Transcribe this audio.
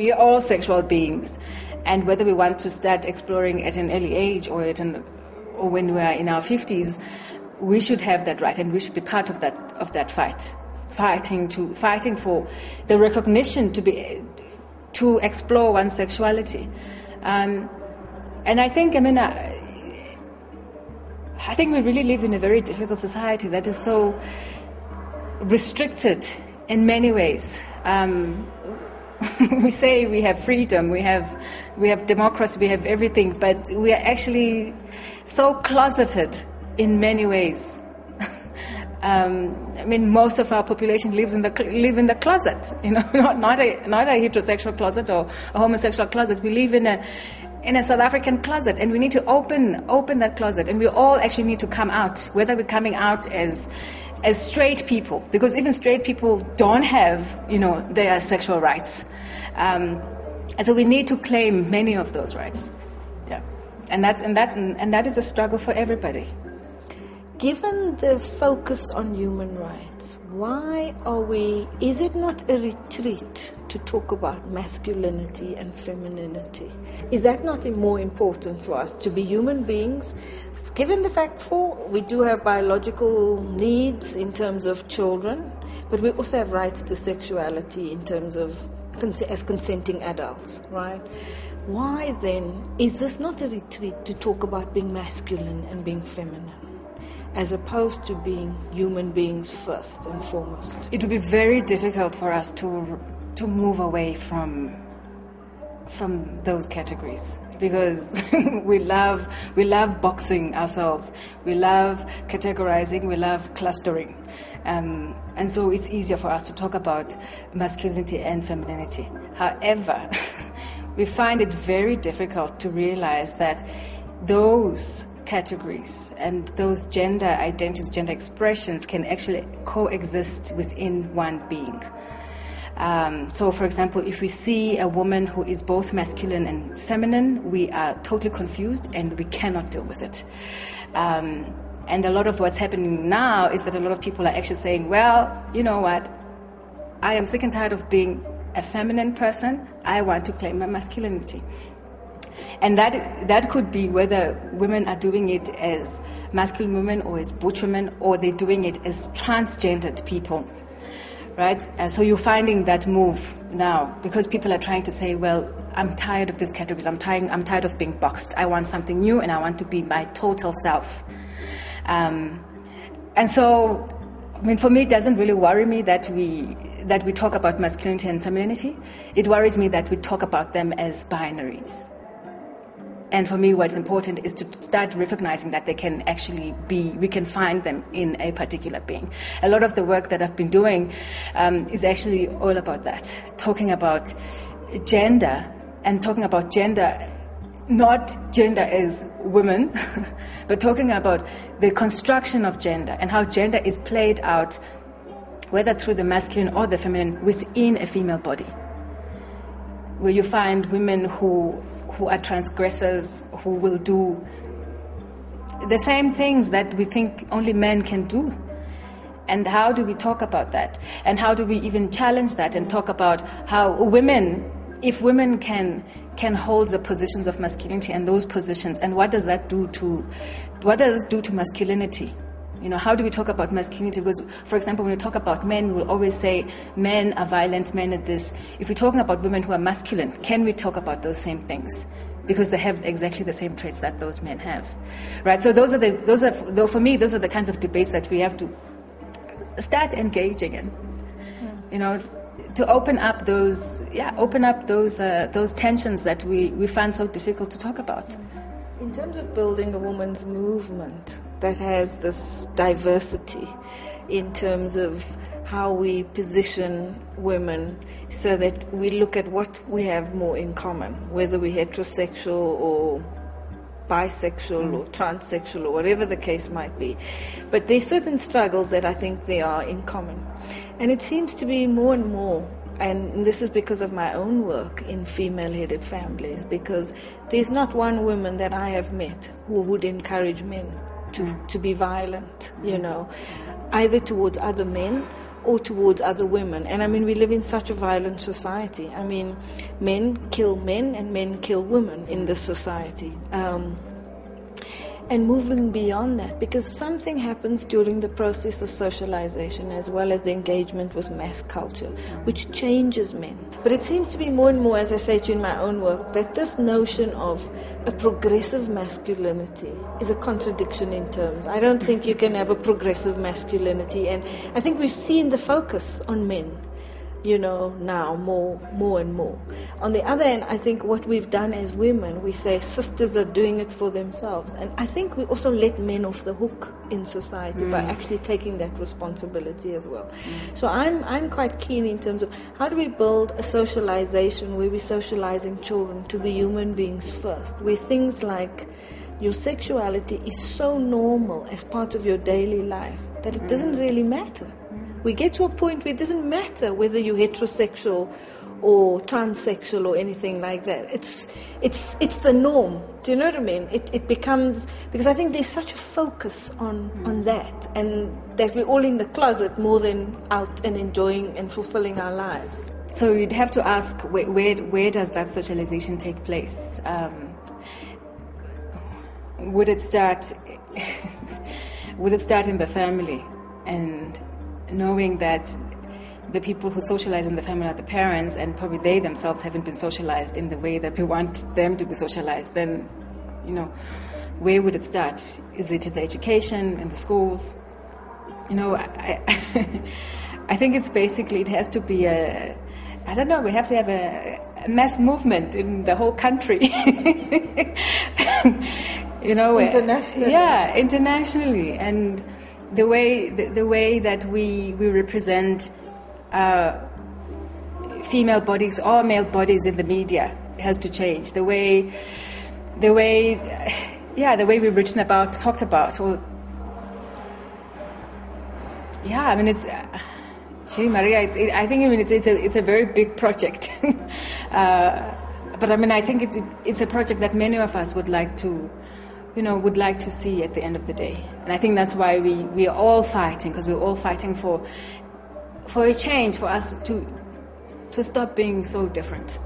We are all sexual beings, and whether we want to start exploring at an early age or when we are in our 50s, we should have that right, and we should be part of that fighting for the recognition to explore one's sexuality. And I think, I think we really live in a very difficult society that is so restricted in many ways. We say we have freedom, we have democracy, we have everything, but we are actually so closeted in many ways. Most of our population live in the closet, not a heterosexual closet or a homosexual closet. We live in a South African closet, and we need to open that closet, and we all actually need to come out, whether we're coming out as straight people, because even straight people don't have, their sexual rights. And so we need to claim many of those rights. Yeah. And that is a struggle for everybody. Given the focus on human rights, is it not a retreat to talk about masculinity and femininity? Is that not more important for us to be human beings? Given the fact we do have biological needs in terms of children, but we also have rights to sexuality in terms of as consenting adults, right? Why then is this not a retreat to talk about being masculine and being feminine, as opposed to being human beings first and foremost? It would be very difficult for us to move away from those categories, because we love boxing ourselves, we love categorizing, we love clustering, and so it's easier for us to talk about masculinity and femininity. However, we find it very difficult to realize that those categories and those gender identities, gender expressions can actually coexist within one being. So, for example, if we see a woman who is both masculine and feminine, we are totally confused and we cannot deal with it. And a lot of what's happening now is that a lot of people are actually saying, well, you know what, I am sick and tired of being a feminine person, I want to claim my masculinity. And that could be whether women are doing it as masculine women or as butch women, or they're doing it as transgendered people. Right? And so you're finding that move now, because people are trying to say, well, I'm tired of these categories, I'm tired of being boxed, I want something new and I want to be my total self. And so, for me, it doesn't really worry me that we talk about masculinity and femininity. It worries me that we talk about them as binaries. And for me, what's important is to start recognizing that they can actually we can find them in a particular being. A lot of the work that I've been doing is actually all about that, talking about gender, and talking about gender, not gender as women, but talking about the construction of gender and how gender is played out, whether through the masculine or the feminine, within a female body, where you find women who are transgressors, who will do the same things that we think only men can do. And how do we talk about that? And how do we even challenge that and talk about how if women can hold the positions of masculinity and those positions, and what does it do to masculinity? How do we talk about masculinity? Because, for example, when we talk about men, we'll always say men are violent, men are this. If we're talking about women who are masculine, can we talk about those same things? Because they have exactly the same traits that those men have, right? So for me, those are the kinds of debates that we have to start engaging in. To open up those tensions that we find so difficult to talk about. In terms of building a women's movement that has this diversity in terms of how we position women, so that we look at what we have more in common, whether we're heterosexual or bisexual or transsexual or whatever the case might be. But there's certain struggles that I think they are in common. And it seems to be more and more, and this is because of my own work in female-headed families, because there's not one woman that I have met who would encourage men to be violent, either towards other men or towards other women. And I mean, we live in such a violent society. I mean, men kill men and men kill women in this society. And moving beyond that, because something happens during the process of socialization as well as the engagement with mass culture, which changes men. But it seems to be more and more, as I say to you in my own work, that this notion of a progressive masculinity is a contradiction in terms. I don't think you can have a progressive masculinity, and I think we've seen the focus on men, now more and more. On the other hand, I think what we've done as women, we say sisters are doing it for themselves. And I think we also let men off the hook in society by actually taking that responsibility as well. So I'm quite keen in terms of how do we build a socialization where we're socializing children to be human beings first, where things like your sexuality is so normal as part of your daily life that it doesn't really matter. We get to a point where it doesn't matter whether you're heterosexual or transsexual or anything like that. It's the norm. Do you know what I mean? It becomes, because I think there's such a focus on that, and that we're all in the closet more than out and enjoying and fulfilling our lives. So you'd have to ask, where does that socialization take place? Would it start in the family, and knowing that the people who socialize in the family are the parents, and probably they themselves haven't been socialized in the way that we want them to be socialized, then, where would it start? Is it in the education, in the schools? I think it's basically, it has to be we have to have a mass movement in the whole country. Internationally. Yeah, internationally. And the way that we represent female bodies or male bodies in the media has to change. The way we're written about, talked about, or it's. Maria, it's a very big project, but I think it's a project that many of us would like to see at the end of the day. And I think that's why we are all fighting, because we're all fighting for a change, for us to stop being so different.